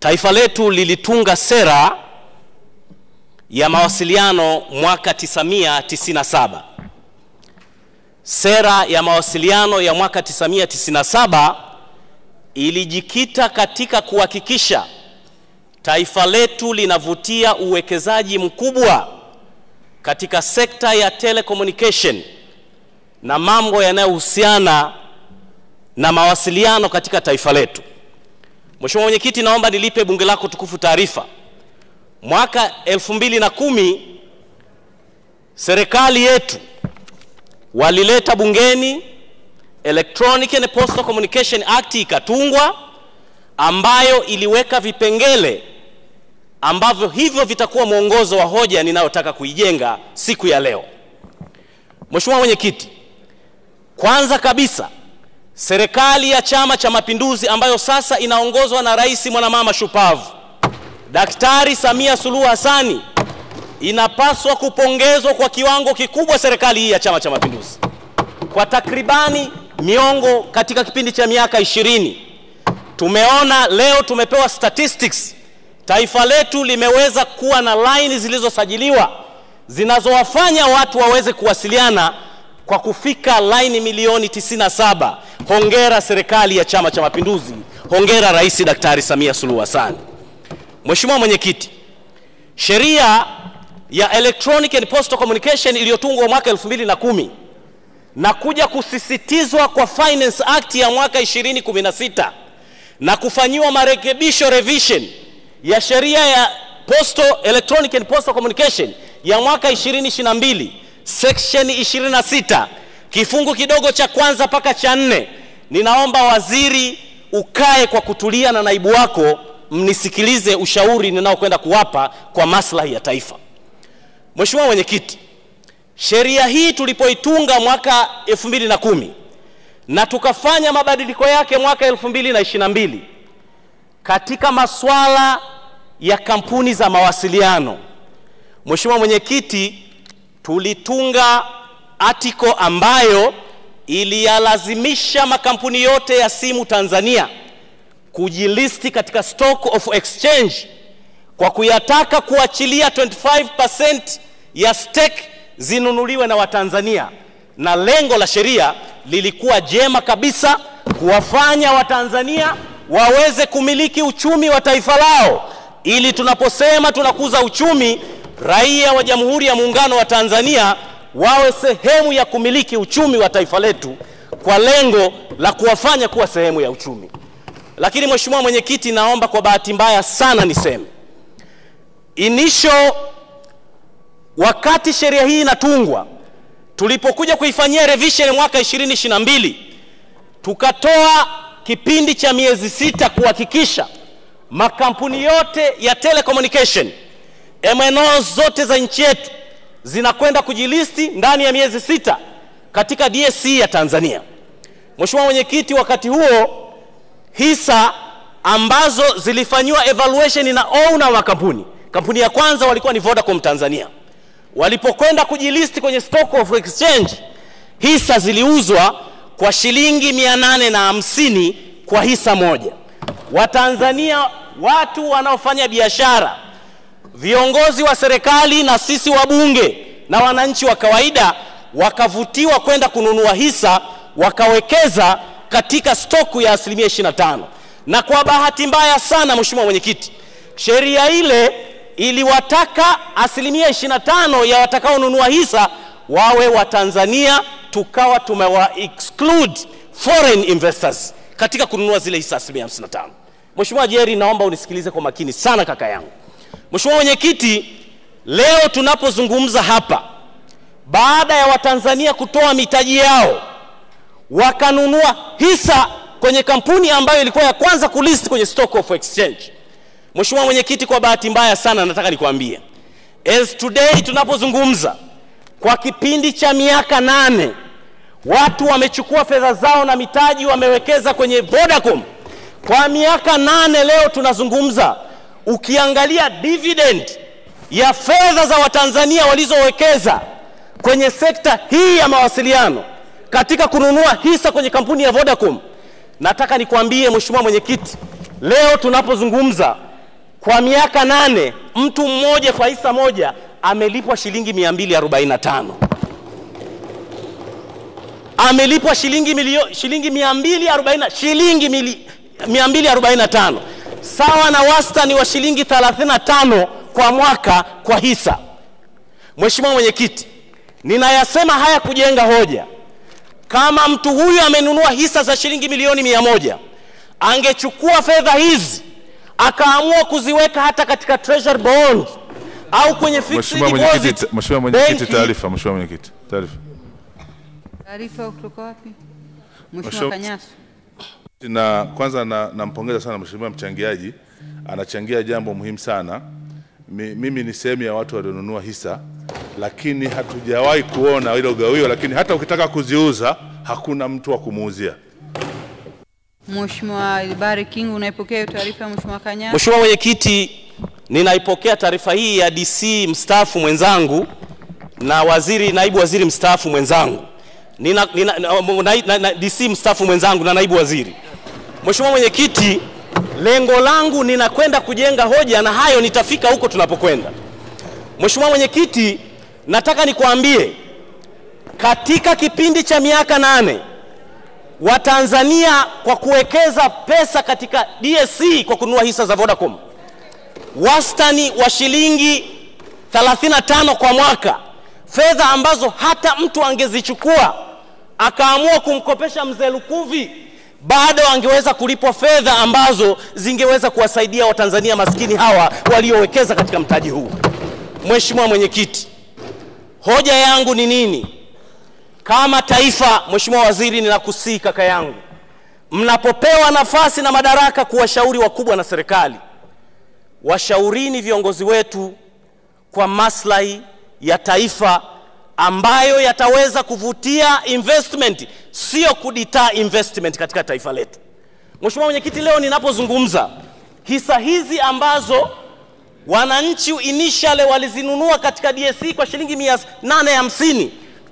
Taifa letu lilitunga sera ya mawasiliano mwaka 1997. Sera ya mawasiliano ya mwaka 1997 ilijikita katika kuhakikisha taifa letu linavutia uwekezaji mkubwa katika sekta ya telecommunication na mambo yanayohusiana na mawasiliano katika taifa letu. Mheshimiwa Mwenyekiti, naomba nilipe bunge lako tukufu taarifa. Mwaka 2010 serikali yetu walileta bungeni Electronic and Postal Communication Act ikatungwa, ambayo iliweka vipengele ambavyo hivyo vitakuwa mwongozo wa hoja ninayotaka kuijenga siku ya leo. Mheshimiwa Mwenyekiti, kwanza kabisa serikali ya Chama cha Mapinduzi ambayo sasa inaongozwa na Rais mwanamama shupavu Daktari Samia Suluhu Hassan inapaswa kupongezwa kwa kiwango kikubwa. Serikali hii ya Chama cha Mapinduzi kwa takribani miongo, katika kipindi cha miaka 20, tumeona leo tumepewa statistics, taifa letu limeweza kuwa na line zilizosajiliwa zinazowafanya watu waweze kuwasiliana kwa kufika line milioni 97. Hongera serikali ya Chama cha Mapinduzi, hongera Rais Daktari Samia Suluhu Hassan. Mheshimiwa Mwenyekiti, sheria ya Electronic and Postal Communication iliyotungwa mwaka 2010 na kuja kusisitizwa kwa Finance Act ya mwaka 2016 na kufanyiwa marekebisho revision ya sheria ya Electronic and Postal Communication ya mwaka 2022 section 26 kifungu kidogo cha kwanza mpaka cha 4. Ninaomba waziri ukae kwa kutulia na naibu wako mnisikilize ushauri ninaokwenda kuwapa kwa maslahi ya taifa. Mheshimiwa Mwenyekiti, sheria hii tulipoitunga mwaka 2010 na tukafanya mabadiliko yake mwaka 2022 katika masuala ya kampuni za mawasiliano, Mheshimiwa Mwenyekiti, tulitunga article ambayo iliyalazimisha makampuni yote ya simu Tanzania kujilisti katika stock of exchange kwa kuyataka kuachilia 25% ya stake zinunuliwe na Watanzania, na lengo la sheria lilikuwa jema kabisa, kuwafanya Watanzania waweze kumiliki uchumi wa taifa lao, ili tunaposema tunakuza uchumi, raia wa Jamhuri ya Muungano wa Tanzania wawe sehemu ya kumiliki uchumi wa taifa letu, kwa lengo la kuwafanya kuwa sehemu ya uchumi. Lakini Mheshimiwa Mwenyekiti, naomba kwa bahati mbaya sana niseme, wakati sheria hii inatungwa, tulipokuja kuifanyia revision mwaka 2022, tukatoa kipindi cha miezi 6 kuhakikisha makampuni yote ya telecommunication, MNOs zote za nchi yetu zinakwenda kujilisti ndani ya miezi 6 katika DSE ya Tanzania. Mheshimiwa Mwenyekiti, wakati huo hisa ambazo zilifanywa evaluation na owner wa kampuni ya kwanza walikuwa ni Vodacom Tanzania. Walipokwenda kujilisti kwenye stock of exchange, hisa ziliuzwa kwa shilingi 850 kwa hisa moja. Watanzania, watu wanaofanya biashara, viongozi wa serikali na sisi wabunge na wananchi wa kawaida wakavutiwa kwenda kununua hisa, wakawekeza katika stoku ya 25%. Na kwa bahati mbaya sana Mheshimiwa Mwenyekiti, sheria ile iliwataka 25% ya watakaonunua hisa wawe Watanzania, tukawa tumewa exclude foreign investors katika kununua zile hisa 55%. Mheshimiwa Jerry, naomba unisikilize kwa makini sana kaka yangu. Mheshimiwa Mwenyekiti, leo tunapozungumza hapa, baada ya Watanzania kutoa mitaji yao wakanunua hisa kwenye kampuni ambayo ilikuwa ya kwanza kulist kwenye stock of exchange, Mheshimiwa Mwenyekiti, kwa bahati mbaya sana nataka nikwambie, as today tunapozungumza, kwa kipindi cha miaka 8 watu wamechukua fedha zao na mitaji wamewekeza kwenye Vodacom. Kwa miaka 8 leo tunazungumza, ukiangalia dividend ya fedha za Watanzania walizowekeza kwenye sekta hii ya mawasiliano katika kununua hisa kwenye kampuni ya Vodacom, nataka nikwambie Mheshimiwa Mwenyekiti, leo tunapozungumza Kwa miaka 8 mtu mmoja kwa hisa moja amelipwa shilingi 245. Amelipwa shilingi 245, sawa na wastani wa shilingi 35 kwa mwaka kwa hisa. Mheshimiwa Mwenyekiti, ninayasema haya kujenga hoja. Kama mtu huyu amenunua hisa za shilingi milioni 100, angechukua fedha hizi akaamua kuziweka hata katika treasury bond au kwenye fixed deposit. Mheshimiwa Mwenyekiti, taarifa. Mheshimiwa Mwenyekiti, taarifa. Taarifa kutoka wapi? Mheshimiwa Kanyasu. Na kwanza nampongeza sana mheshimiwa mchangiaji, anachangia jambo muhimu sana. Mimi ni sehemu ya watu walionunua hisa, lakini hatujawahi kuona ile gawio, lakini hata ukitaka kuziuza hakuna mtu wa kumuuzia. Mheshimiwa Ilbari King, unaipokea taarifa ya Mheshimiwa Kanyasu? Mheshimiwa Mwenyekiti, ninaipokea taarifa hii ya DC mstaafu mwenzangu na naibu waziri mstaafu mwenzangu. DC mstaafu mwenzangu na naibu waziri. Mheshimiwa Mwenyekiti, lengo langu ninakwenda kujenga hoja, na hayo nitafika huko tunapokwenda. Mheshimiwa Mwenyekiti, nataka nikuambie, katika kipindi cha miaka 8 Watanzania kwa kuwekeza pesa katika DSE kwa kununua hisa za Vodacom, wastani wa shilingi 35 kwa mwaka, fedha ambazo hata mtu angezichukua akaamua kumkopesha mzee Lukuvi, bado angeweza kulipwa fedha ambazo zingeweza kuwasaidia Watanzania maskini hawa waliowekeza katika mtaji huu. Mheshimiwa Mwenyekiti, hoja yangu ni nini? Kama taifa, Mheshimiwa Waziri, ninakusihi kaka yangu, mnapopewa nafasi na madaraka kuwashauri wakubwa na serikali, washaurini viongozi wetu kwa maslahi ya taifa ambayo yataweza kuvutia investment, sio kudita investment katika taifa letu. Mheshimiwa Mwenyekiti, leo ninapozungumza, hisa hizi ambazo wananchi initially walizinunua katika DSE kwa shilingi 850,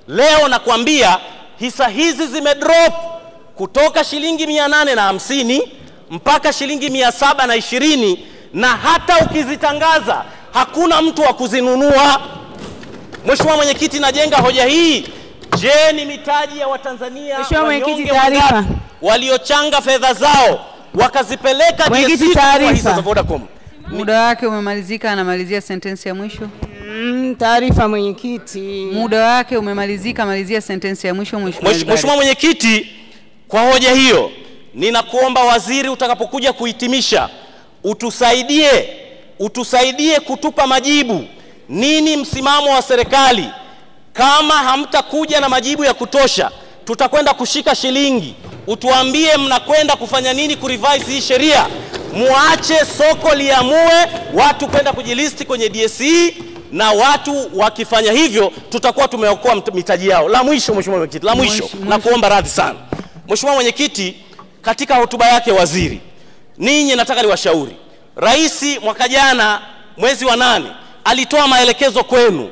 leo nakwambia hisa hizi zimedrop kutoka shilingi 850 mpaka shilingi 720, na hata ukizitangaza hakuna mtu wa kuzinunua. Mheshimiwa Mwenyekiti, najenga hoja hii. Je, ni mitaji ya Watanzania waliochanga fedha zao wakazipeleka DSE kwa hisa za Vodacom? Muda wake umemalizika, anamalizia sentensi ya mwisho. Taarifa Mwenyekiti. Muda wake umemalizika, malizia sentensi ya mwisho. Mheshimiwa Mwenyekiti, kwa hoja hiyo ninakuomba waziri, utakapokuja kuhitimisha, utusaidie kutupa majibu. Nini msimamo wa serikali? Kama hamtakuja na majibu ya kutosha, tutakwenda kushika shilingi. Utuambie mnakwenda kufanya nini kurevise hii sheria. Muache soko liamue watu kwenda kujilisti kwenye DSE, na watu wakifanya hivyo tutakuwa tumeokoa mitaji yao. La mwisho Mheshimiwa Mwenyekiti, la mwisho, na kuomba radhi sana. Mheshimiwa Mwenyekiti, katika hotuba yake waziri, ninyi nataka niwashauri. Rais mwaka jana mwezi wa 8 alitoa maelekezo kwenu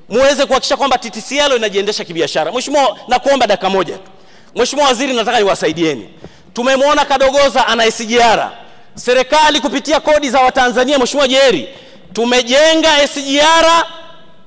muweze kuhakikisha kwamba TTCL inajiendesha kibiashara. Mheshimiwa, nakuomba dakika moja tu. Mheshimiwa Waziri, nataka niwasaidieni. Tumemwona Kadogoza ana SGR. Serikali kupitia kodi za Watanzania, Mheshimiwa Jerry, tumejenga SGR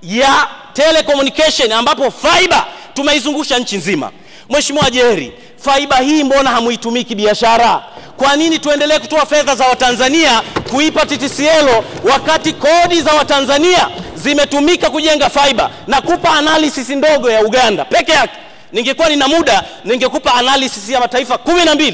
ya telecommunication ambapo fiber tumeizungusha nchi nzima. Mheshimiwa Jerry, fiber hii mbona hamuitumiki biashara? Kwa nini tuendelee kutoa fedha za Watanzania kuipa TTCL wakati kodi za Watanzania zimetumika kujenga fiber? Na kupa analysis ndogo ya Uganda peke yake. Ningekuwa nina muda ningekupa analysis ya mataifa 12.